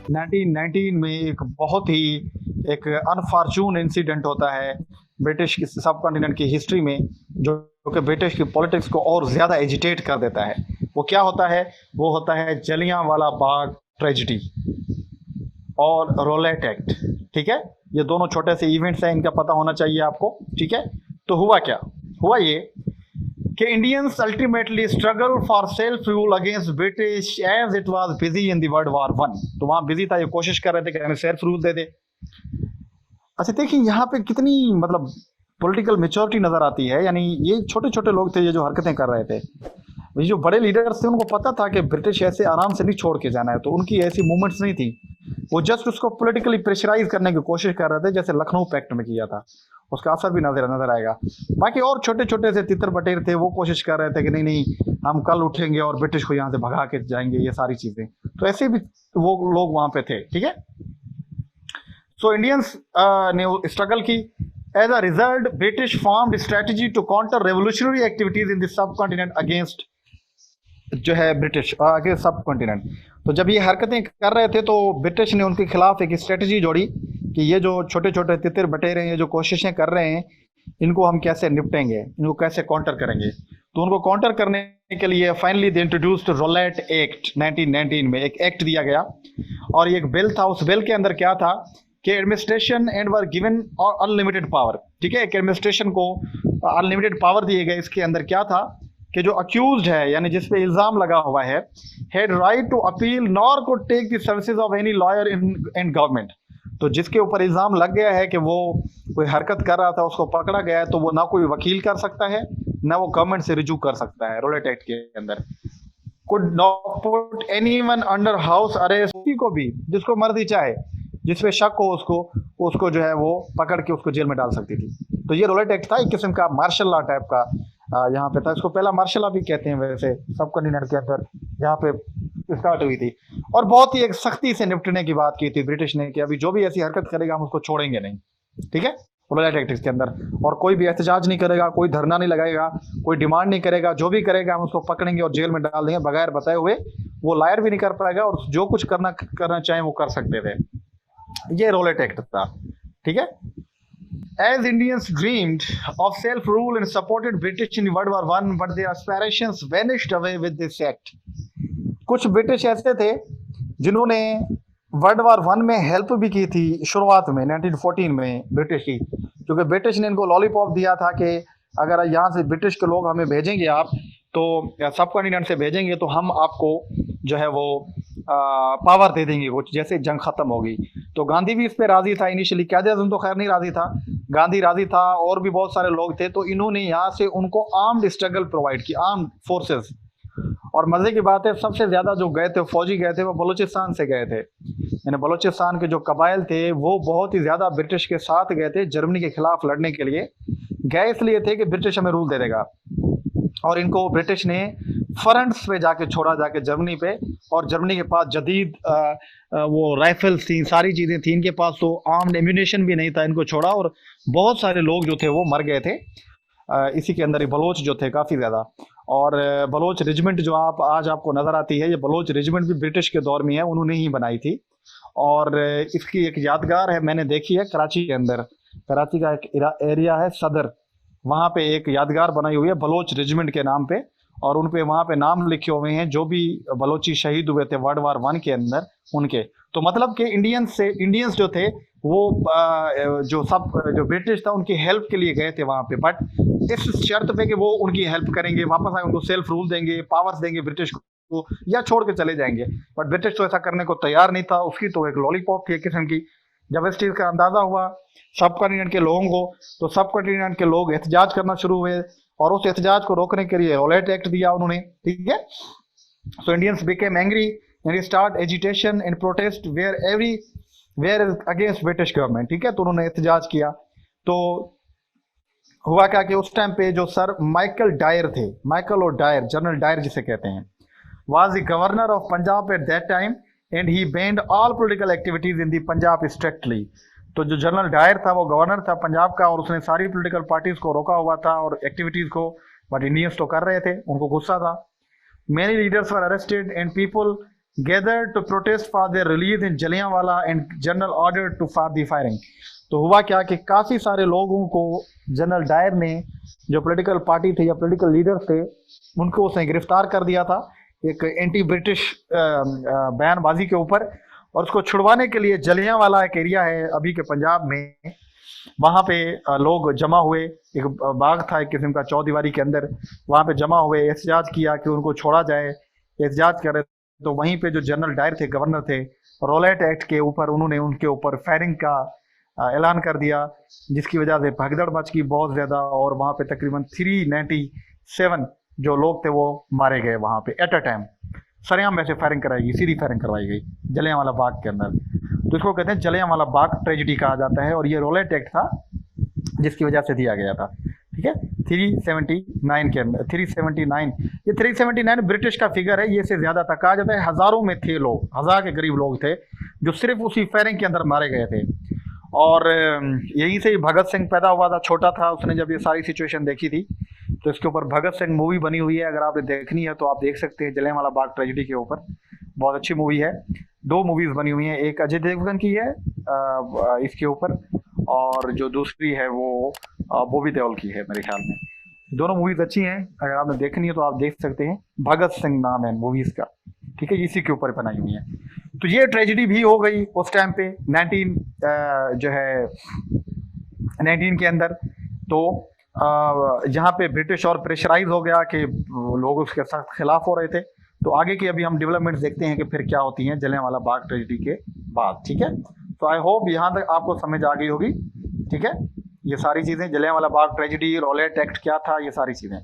1919 में एक बहुत ही एक अनफॉर्चून इंसिडेंट होता है ब्रिटिश की सब कॉन्टिनेंट की हिस्ट्री में, जो कि ब्रिटिश की पॉलिटिक्स को और ज़्यादा एजिटेट कर देता है। वो क्या होता है? वो होता है जलियांवाला बाग ट्रेजिडी और रोलेट एक्ट। ठीक है, ये दोनों छोटे से इवेंट्स हैं, इनका पता होना चाहिए आपको। ठीक है, तो हुआ क्या? हुआ ये कि Indians ultimately struggle for self rule against British as it was busy in the world war 1। तो वहां बिजी था, ये कोशिश कर रहे थे कि हमें सेल्फ रूल दे दे। अच्छा देखिए यहाँ पे कितनी मतलब पॉलिटिकल मेच्योरिटी नजर आती है। यानी ये छोटे छोटे लोग थे ये जो हरकतें कर रहे थे। ये जो बड़े लीडर्स थे उनको पता था कि ब्रिटिश ऐसे आराम से नहीं छोड़ के जाना है, तो उनकी ऐसी मूवमेंट्स नहीं थी। वो जस्ट उसको पॉलिटिकली प्रेशराइज करने की कोशिश कर रहे थे, जैसे लखनऊ पैक्ट में किया था। उसका असर भी नजर आएगा। बाकी और छोटे छोटे से तितर बटेर थे, वो कोशिश कर रहे थे कि नहीं नहीं हम कल उठेंगे और ब्रिटिश को यहाँ से भगा के जाएंगे, ये सारी चीजें। तो ऐसे भी वो लोग वहां पे थे। ठीक है, सो इंडियंस ने स्ट्रगल की। As a result British formed strategy to counter revolutionary activities in the subcontinent against जो है ब्रिटिश अगेंस्ट सब कॉन्टिनेंट। तो जब ये हरकतें कर रहे थे तो ब्रिटिश ने उनके खिलाफ एक स्ट्रेटजी जोड़ी कि ये जो छोटे छोटे तितर बटेर हैं, ये जो कोशिशें कर रहे हैं, इनको हम कैसे निपटेंगे, इनको कैसे काउंटर करेंगे। तो उनको काउंटर करने के लिए finally they introduced Rowlatt act. 1919 में एक एक्ट दिया गया और ये एक बिल था। उस बिल के अंदर क्या था कि administration and were given unlimited power. ठीक है, एक एडमिनिस्ट्रेशन को अनलिमिटेड पावर दिए गए। इसके अंदर क्या था कि जो अक्यूज्ड है यानी जिस पे इल्जाम लगा हुआ है, had right to appeal nor could take the services of any lawyer in government. तो जिसके ऊपर इल्जाम लग गया है कि वो कोई हरकत कर रहा था, उसको पकड़ा गया है, तो वो ना कोई वकील कर सकता है ना वो गवर्नमेंट से रिजू कर सकता है। रोलेट एक्ट के अंदर could not put anyone under house arrest. किसी को भी जिसको मर्जी चाहे, जिस पे शक हो उसको उसको जो है वो पकड़ के उसको जेल में डाल सकती थी। तो ये रोलेट एक्ट था, एक किस्म का मार्शल लॉ टाइप का यहाँ पे था। इसको पहला मार्शल लॉ भी कहते हैं वैसे सब कॉन्टिनेंट के अंदर, यहाँ पे स्टार्ट हुई थी। और बहुत ही एक सख्ती से निपटने की बात की थी ब्रिटिश ने कि अभी जो भी ऐसी हरकत करेगा हम उसको छोड़ेंगे नहीं। ठीक है, रोलेट एक्ट के अंदर। और कोई भी एहतजाज नहीं करेगा, कोई धरना नहीं लगाएगा, कोई डिमांड नहीं करेगा, जो भी करेगा हम उसको पकड़ेंगे और जेल में डाल देंगे बगैर बताए हुए। वो लायर भी नहीं कर पाएगा और जो कुछ करना चाहे वो कर सकते थे। ये रोलेट एक्ट था। ठीक है, as Indians dreamed of self-rule and supported British in World War One, but their aspirations vanished away with this act. कुछ ब्रिटिश ऐसे थे जिन्होंने वर्ल्ड वार 1 में हेल्प भी की थी शुरुआत में 1914 में ब्रिटिश की, क्योंकि ब्रिटिश ने इनको लॉलीपॉप दिया था कि अगर यहाँ से ब्रिटिश के लोग हमें भेजेंगे आप तो सब कॉन्टिनेंट से भेजेंगे तो हम आपको जो है वो पावर दे देंगे कुछ, जैसे जंग खत्म होगी। तो गांधी भी इस पे राजी था इनिशियली। कायदे आज़म तो खैर नहीं राजी था, गांधी राजी था और भी बहुत सारे लोग थे। तो इन्होंने यहाँ से उनको आर्म्ड स्ट्रगल प्रोवाइड की, आर्म्ड फोर्सेस। और मजे की बात है सबसे ज्यादा जो गए थे फौजी गए थे वो बलूचिस्तान से गए थे। यानी बलूचिस्तान के जो कबाइल थे वो बहुत ही ज्यादा ब्रिटिश के साथ गए थे जर्मनी के खिलाफ लड़ने के लिए। गए इसलिए थे कि ब्रिटिश हमें रूल दे देगा, और इनको ब्रिटिश ने फ्रंट्स पे जाके छोड़ा, जाके जर्मनी पे। और जर्मनी के पास जदीद वो राइफल्स थी, सारी चीज़ें थी इनके पास, तो आर्म्ड एम्यूनेशन भी नहीं था। इनको छोड़ा और बहुत सारे लोग जो थे वो मर गए थे। इसी के अंदर ही बलोच जो थे काफ़ी ज़्यादा। और बलोच रेजिमेंट जो आप आज आपको नज़र आती है, ये बलोच रेजिमेंट भी ब्रिटिश के दौर में है, उन्होंने ही बनाई थी। और इसकी एक यादगार है, मैंने देखी है कराची के अंदर। कराची का एक एरिया है सदर, वहाँ पे एक यादगार बनाई हुई है बलोच रेजिमेंट के नाम पे। और उन पे वहाँ पे नाम लिखे हुए हैं जो भी बलोची शहीद हुए थे वर्ल्ड वार 1 के अंदर उनके। तो मतलब कि इंडियंस जो थे वो जो ब्रिटिश था उनकी हेल्प के लिए गए थे वहाँ पे, बट इस शर्त पे कि वो उनकी हेल्प करेंगे, वापस आए उनको सेल्फ रूल देंगे, पावर्स देंगे ब्रिटिश को, या छोड़ के चले जाएंगे। बट ब्रिटिश तो ऐसा करने को तैयार नहीं था। उसकी तो एक लॉलीपॉप थी एक किस्म की। जब इस चीज़ का अंदाजा हुआ सब कॉन्टिनेंट के लोगों को, तो सब कॉन्टिनेंट के लोग एहतजाज करना शुरू हुए और उस एहतजाज को रोकने के लिए रोलेट एक्ट दिया उन्होंने। ठीक है, so Indians became angry and start agitation and protest were against British government. ठीक है, तो उन्होंने एहतजाज किया। तो हुआ क्या कि उस टाइम पे जो सर माइकल डायर थे, माइकल और डायर, जनरल डायर जिसे कहते हैं, was the governor of Punjab at that time and he band all political activities in the Punjab strictly. तो जो जनरल डायर था वो गवर्नर था पंजाब का और उसने सारी पॉलिटिकल पार्टीज को रोका हुआ था और एक्टिविटीज को, बट इंडियंस तो कर रहे थे, उनको गुस्सा था। Many leaders were arrested and people gathered to protest for their release in Jallianwala and general ordered to for the firing. तो हुआ क्या कि काफ़ी सारे लोगों को जनरल डायर ने, जो पॉलिटिकल पार्टी थे या पॉलिटिकल लीडर थे, उनको उसने गिरफ्तार कर दिया था एक एंटी ब्रिटिश बयानबाजी के ऊपर, और उसको छुड़वाने के लिए जलियांवाला एक एरिया है अभी के पंजाब में, वहाँ पे लोग जमा हुए। एक बाग था एक किस्म का चौदीवारी के अंदर, वहाँ पे जमा हुए, एहतजाज किया कि उनको छोड़ा जाए, एहतजाज करे। तो वहीं पे जो जनरल डायर थे, गवर्नर थे, रोलेट एक्ट के ऊपर उन्होंने उनके ऊपर फायरिंग का ऐलान कर दिया, जिसकी वजह से भगदड़ मच गई बहुत ज़्यादा, और वहाँ पे तकरीबन 397 जो लोग थे वो मारे गए वहाँ पे एट अ टाइम। सरेआम वैसे फायरिंग कराई गई, सीधी फायरिंग करवाई गई जलियांवाला बाग के अंदर। तो इसको कहते हैं जलियांवाला बाग ट्रेजिडी कहा जाता है, और ये रोलेट एक्ट था जिसकी वजह से दिया गया था। ठीक है, 379 के अंदर 379, ये 379 ब्रिटिश का फिगर है, ये से ज़्यादा था। कहा जाता है हज़ारों में थे लोग, 1000 के करीब लोग थे जो सिर्फ उसी फायरिंग के अंदर मारे गए थे। और यहीं से ही भगत सिंह पैदा हुआ था, छोटा था, उसने जब ये सारी सिचुएशन देखी थी। तो इसके ऊपर भगत सिंह मूवी बनी हुई है, अगर आपने देखनी है तो आप देख सकते हैं, जलियांवाला बाग ट्रेजिडी के ऊपर। बहुत अच्छी मूवी है, 2 मूवीज़ बनी हुई हैं, एक अजय देवगन की है इसके ऊपर, और जो दूसरी है वो बॉबी देओल की है मेरे ख्याल में। दोनों मूवीज़ अच्छी हैं, अगर आपने देखनी है तो आप देख सकते हैं। भगत सिंह नाम है मूवीज़ का, ठीक है, इसी के ऊपर बनाई हुई है। तो ये ट्रेजिडी भी हो गई उस टाइम पे 19 के अंदर। तो जहाँ पे ब्रिटिश और प्रेशराइज हो गया कि लोग उसके सख्त खिलाफ हो रहे थे। तो आगे की अभी हम डेवलपमेंट्स देखते हैं कि फिर क्या होती हैं जलियांवाला बाग ट्रेजिडी के बाद। ठीक है, तो आई होप यहाँ तक आपको समझ आ गई होगी। ठीक है, ये सारी चीज़ें, Jallianwala Bagh tragedy, roulette act क्या था, ये सारी चीज़ें।